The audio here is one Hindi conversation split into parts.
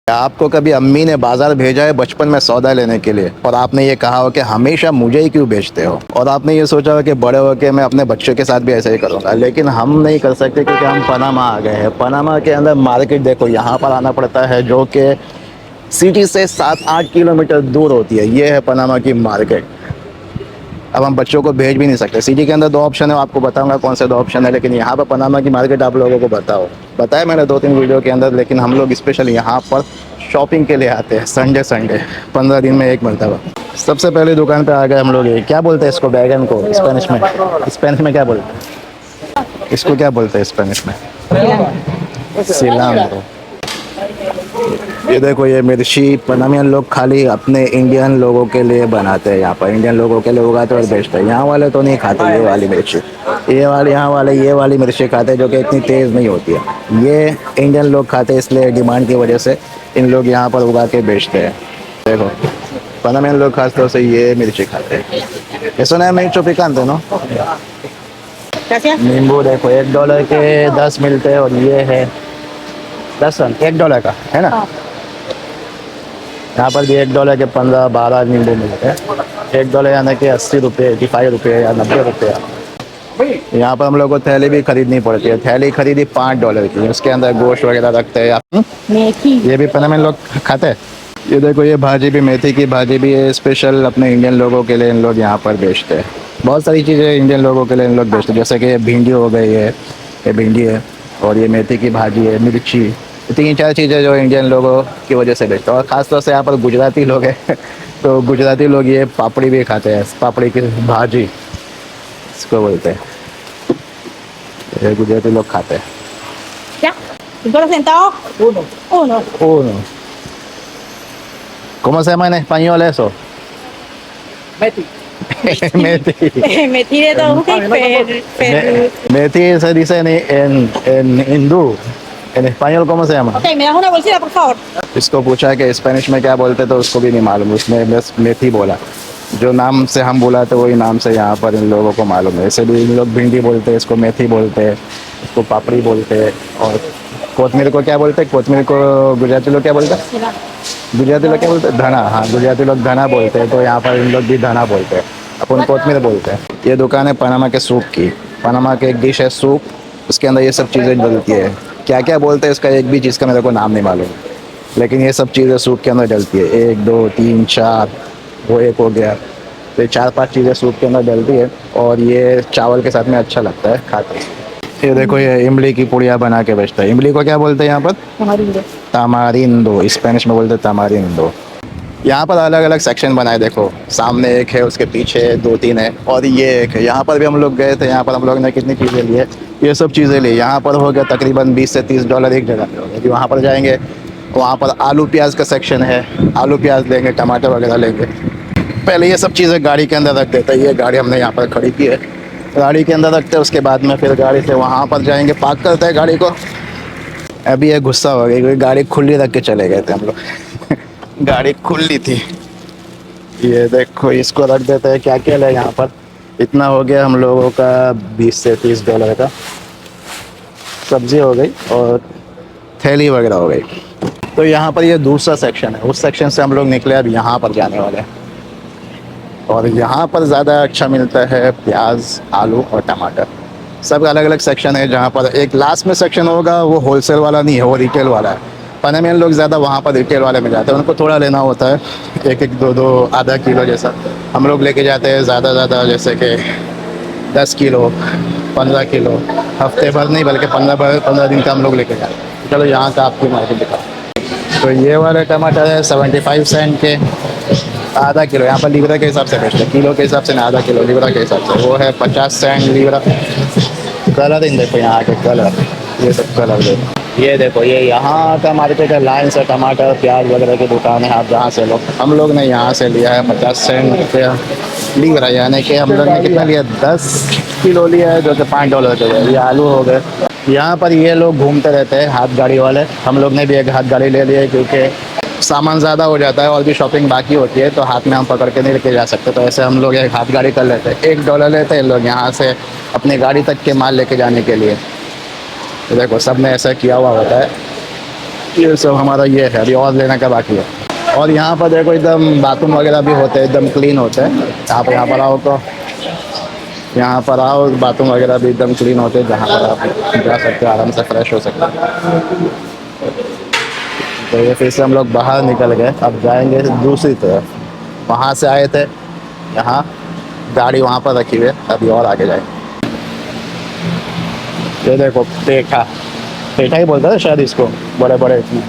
आपको कभी अम्मी ने बाजार भेजा है बचपन में सौदा लेने के लिए और आपने ये कहा हो कि हमेशा मुझे ही क्यों बेचते हो, और आपने ये सोचा हो कि बड़े होकर मैं अपने बच्चों के साथ भी ऐसा ही करूंगा, लेकिन हम नहीं कर सकते क्योंकि हम पनामा आ गए हैं। पनामा के अंदर मार्केट देखो, यहाँ पर आना पड़ता है जो कि सिटी से 7-8 किलोमीटर दूर होती है। ये है पनामा की मार्केट। अब हम बच्चों को भेज भी नहीं सकते। सिटी के अंदर दो ऑप्शन है, आपको बताऊंगा कौन से दो ऑप्शन है, लेकिन यहाँ पर पनामा की मार्केट आप लोगों को बताया मैंने 2-3 वीडियो के अंदर। लेकिन हम लोग स्पेशल यहाँ पर शॉपिंग के लिए आते हैं संडे 15 दिन में एक मरतबा। सबसे पहले दुकान पे आ गए हम लोग। ये क्या बोलते हैं इसको, बैगन को स्पेनिश में? स्पेनिश में क्या बोलते हैं इसको, क्या बोलते हैं स्पेनिश में? सिलांट्रो। ये देखो, ये मिर्ची पनामियन लोग खाली अपने इंडियन लोगों के लिए बनाते हैं। यहाँ पर इंडियन लोगों के लिए उगाते और बेचते हैं। यहाँ वाले तो नहीं खाते ये वाली मिर्ची। ये वाली यहाँ वाले ये वाली मिर्ची खाते हैं जो कि इतनी तेज़ नहीं होती है। ये इंडियन लोग खाते हैं, इसलिए डिमांड की वजह से इन लोग यहाँ पर उगा के बेचते हैं। देखो, पनामियन लोग खासतौर से ये मिर्ची खाते हैं। ये सुना है मिर्चो पिकांते नो। नींबू देखो, $1 के 10 मिलते हैं, और ये है 10 $1 का है ना। यहाँ पर भी $1 के 15-12 नींबू मिलते हैं। $1 यानी कि 80 रुपये, 85 रुपये या 90 रुपये। यहाँ पर हम लोग को थैली भी खरीदनी पड़ती है। थैली खरीदी $5 की, उसके अंदर गोश्त वगैरह रखते हैं। मेथी, ये भी पनामे लोग खाते हैं। ये देखो, ये भाजी भी, मेथी की भाजी भी है स्पेशल अपने इंडियन लोगों के लिए। इन लोग यहाँ पर बेचते हैं। बहुत सारी चीज़ें इंडियन लोगों के लिए इन लोग बेचते हैं, जैसे कि ये भिंडी हो गई है, ये भिंडी है, और ये मेथी की भाजी है, मिर्ची। 3-4 चीज़ें जो इंडियन लोगों की वजह से बेचते हैं। और ख़ासतौर से यहाँ पर गुजराती लोग हैं तो गुजराती लोग ये पापड़ी भी खाते हैं। पापड़ी की भाजी इसको बोलते हैं, ये गुजराती लोग खाते हैं। Uno. ¿Cómo se llama en español eso? Meti. Methi. Metí de todo Methi se dice en hindú. En español, ¿cómo se llama? Ok, ¿me das una bolsita, por favor? इसको पूछा कि स्पेनिश में क्या बोलते तो उसको भी नहीं मालूम। उसने बस मेथी बोला। जो नाम से हम बोला तो वही नाम से यहाँ पर इन लोगों को मालूम है। इसे भी इन लोग भिंडी बोलते हैं, इसको मेथी बोलते हैं, इसको पापड़ी बोलते हैं। और कोतमीर को क्या बोलते हैं? कोतमीर को गुजराती लोग क्या बोलते हैं? गुजराती लोग क्या बोलते हैं? धना। हाँ, गुजराती लोग धना बोलते हैं, तो यहाँ पर इन लोग भी धना बोलते हैं। अपन कोतमीर बोलते हैं। ये दुकान है पनामा के सूप की। पनामा के एक डिश है सूप, उसके अंदर ये सब चीज़ें डलती है। क्या क्या बोलते हैं इसका एक भी चीज़ का मेरे को नाम नहीं मालूम, लेकिन ये सब चीज़ें सूप के अंदर डलती है। 1 2 3 4, वो एक हो गया, तो ये 4-5 चीज़ें सूप के अंदर डलती है, और ये चावल के साथ में अच्छा लगता है खाते हैं। ये देखो, ये इमली की पुड़िया बना के बेचता है। इमली को क्या बोलते हैं यहाँ पर? तमारिंदो। स्पेनिश में बोलते हैं तमारिंदो। यहाँ पर अलग अलग सेक्शन बनाए। देखो, सामने एक है, उसके पीछे 2-3 है, और ये एक है। यहाँ पर भी हम लोग गए थे। यहाँ पर हम लोग ने कितनी चीज़ें ली है, ये सब चीज़ें ली। यहाँ पर हो गया तकरीबन $20 से $30 एक जगह पे हो गया। वहाँ पर जाएंगे, वहाँ पर आलू प्याज का सेक्शन है। आलू प्याज लेंगे, टमाटर वगैरह लेंगे। पहले ये सब चीज़ें गाड़ी के अंदर रख देते हैं। ये गाड़ी हमने यहाँ पर खड़ी की है, गाड़ी के अंदर रखते हैं। उसके बाद में फिर गाड़ी से वहाँ पर जाएंगे, पार्क करते हैं गाड़ी को। अभी ये गुस्सा हो गई क्योंकि गाड़ी खुली रख के चले गए थे हम लोग गाड़ी खुली थी। ये देखो, इसको रख देते हैं। क्या क्या है यहाँ पर? इतना हो गया हम लोगों का $20 से $30 का। सब्जी हो गई और थैली वगैरह हो गई। तो यहाँ पर ये दूसरा सेक्शन है, उस सेक्शन से हम लोग निकले, अब यहाँ पर जाने वाले हैं। और यहाँ पर ज़्यादा अच्छा मिलता है प्याज, आलू और टमाटर। सब अलग अलग सेक्शन है। जहाँ पर एक लास्ट में सेक्शन होगा, वो होलसेल वाला नहीं है, वो रिटेल वाला है। पनामियन लोग ज़्यादा वहाँ पर रिटेल वाले में जाते हैं। उनको थोड़ा लेना होता है, 1-1 2-2 आधा किलो जैसा। हम लोग लेके जाते हैं ज़्यादा जैसे कि 10 किलो, 15 किलो। हफ्ते भर नहीं, बल्कि 15 दिन का हम लोग लेके जाते हैं। चलो यहाँ का आपकी मार्केट दिखा। तो ये वाले टमाटर है 75 सेंट के आधा किलो। यहाँ पर लीब्रा के हिसाब से बेचते हैं, किलो के हिसाब से ना, आधा किलो लीब्रा के हिसाब से। वो है 50 सेंट लीब्रा। कलर इन देखो, यहाँ के कलर, ये सब कलर देखो। ये देखो, ये यहाँ का मार्केट है। लाइन से टमाटर प्याज वगैरह की दुकान है, आप जहाँ से लो। हम लोग ने यहाँ से लिया है 50 सेंट पे लीब्रा, यानी कि हम लोग ने कितना लिया? 10 किलो लिया है, जो कि $5 के है। ये आलू हो गए। यहाँ पर ये लोग घूमते रहते हैं, हाथ गाड़ी वाले। हम लोग ने भी एक हाथ गाड़ी ले ली है, क्योंकि सामान ज़्यादा हो जाता है और भी शॉपिंग बाकी होती है, तो हाथ में हम पकड़ के नहीं लेके जा सकते। तो ऐसे हम लोग एक हाथ गाड़ी कर लेते हैं। $1 लेते हैं लोग यहाँ से अपनी गाड़ी तक के माल लेके जाने के लिए। तो देखो, सब में ऐसा किया हुआ होता है। ये सब हमारा ये है, अभी और लेने का बाकी है। और यहाँ पर देखो एकदम बाथरूम वगैरह भी होते हैं, एकदम क्लीन होते हैं। आप यहाँ पर आओ तो यहाँ पर आओ, बाथरूम वगैरह भी एकदम क्लीन होते हैं, जहाँ पर आप जा सकते हो, आराम से फ्रेश हो सकते हैं। तो ये फिर से हम लोग बाहर निकल गए, अब जाएंगे दूसरी तरफ। वहाँ से आए थे, यहाँ गाड़ी वहाँ पर रखी हुई है, अभी और आगे जाएंगे। ये देखो पेठा, पेठा ही बोलता है शायद इसको, बड़े बड़े इसमें।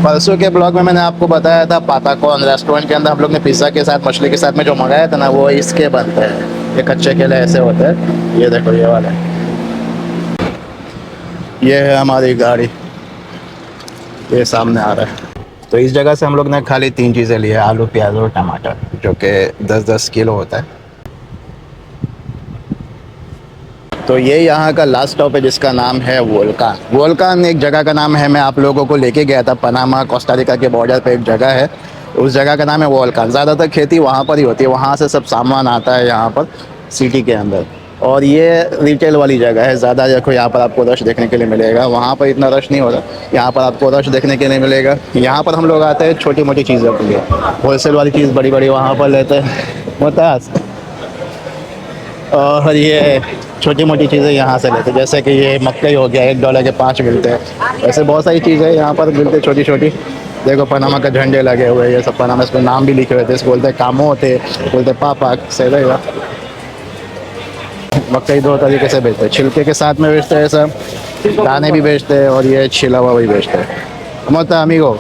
परसों के ब्लॉग में मैंने आपको बताया था पाताकॉन रेस्टोरेंट के अंदर हम लोग ने पिज़्ज़ा के साथ मछली के साथ में जो मंगाया था ना, वो इसके बनते हैं। ये कच्चे केले ऐसे होते हैं। ये देखो ये वाला, ये है हमारी गाड़ी, ये सामने आ रहा है। तो इस जगह से हम लोग ने खाली 3 चीज़ें ली है, आलू प्याज और टमाटर, जो कि 10-10 किलो होता है। तो ये यहाँ का लास्ट स्टॉप है जिसका नाम है वोल्कान। वोल्कान एक जगह का नाम है, मैं आप लोगों को लेके गया था पनामा कोस्टा रिका के बॉर्डर पे एक जगह है, उस जगह का नाम है वोल्कान। ज़्यादातर खेती वहाँ पर ही होती है, वहाँ से सब सामान आता है यहाँ पर सिटी के अंदर। और ये रिटेल वाली जगह है, ज़्यादा देखो यहाँ पर आपको रश देखने के लिए मिलेगा, वहाँ पर इतना रश नहीं होता, यहाँ पर आपको रश देखने के लिए मिलेगा। यहाँ पर हम लोग आते हैं छोटी मोटी चीज़ों के लिए, होलसेल वाली चीज़ बड़ी बड़ी वहाँ पर लेते हैं मुमताज़, और ये छोटी मोटी चीज़ें यहाँ से लेते हैं, जैसे कि ये मक्कई हो गया, $1 के 5 मिलते हैं। ऐसे बहुत सारी चीज़ें यहाँ पर मिलते हैं छोटी छोटी। देखो पनामा का झंडे लगे हुए हैं, ये सब पनामा, इसमें नाम भी लिखे हुए थे, इसको बोलते हैं कामो होते, बोलते पापा, सही रहेगा। मक्कई 2 तरीके से बेचते हैं, छिलके के साथ में बेचते हैं सब, दाने भी बेचते हैं, और ये छिला हुआ भी बेचते हैं। मतलब अमीगो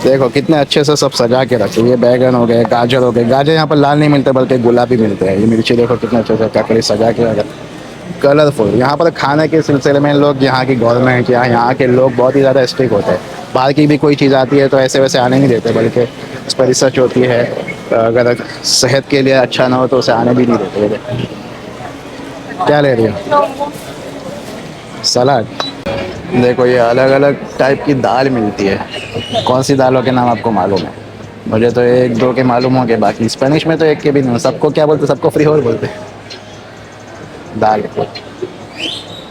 देखो कितने अच्छे से सब सजा के रखे। ये बैगन हो गए, गाजर हो गए, गाजर यहाँ पर लाल नहीं मिलते बल्कि गुलाबी मिलते हैं। ये मिर्ची देखो कितने अच्छे से ककड़ी सजा के रखे, कलरफुल। यहाँ पर खाने के सिलसिले में लोग, यहाँ की गवर्नमेंट या यहाँ के लोग बहुत ही ज़्यादा स्ट्रिक्ट होते हैं। बाहर की भी कोई चीज़ आती है तो ऐसे वैसे आने नहीं देते, बल्कि इस पर रिसर्च होती है, अगर सेहत के लिए अच्छा ना हो तो उसे आने भी नहीं देते। क्या ले रही हो? सलाद। देखो ये अलग अलग टाइप की दाल मिलती है, कौन सी दालों के नाम आपको मालूम है? मुझे तो 1-2 के मालूम हो गए, बाकी स्पेनिश में तो एक के भी नहीं। सबको क्या बोलते, सबको फ्रीहोल बोलते हैं। दाल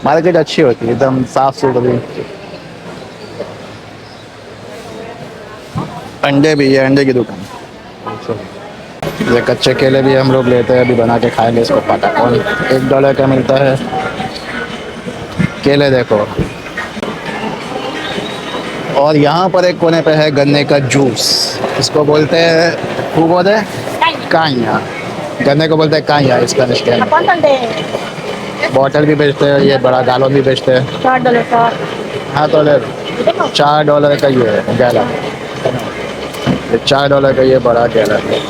मार्केट अच्छी होती है, एकदम साफ सुथरी। अंडे भी है, अंडे की दुकान। ये कच्चे केले भी हम लोग लेते हैं, अभी बना के खाएंगे इसको। पाताकॉन $1 का मिलता है केले, देखो। और यहाँ पर एक कोने पे है गन्ने का जूस, इसको बोलते हैं, खूब बोलते हैं काइया, गन्ने को बोलते हैं काइया स्पेनिश के अंदर। ¿Cuánto el de बॉटल भी बेचते हैं, ये बड़ा गालन भी बेचते हैं। $4 का? हाँ तो ले $4 का ये है गैलन, ये $4 का ये बड़ा गैलन है।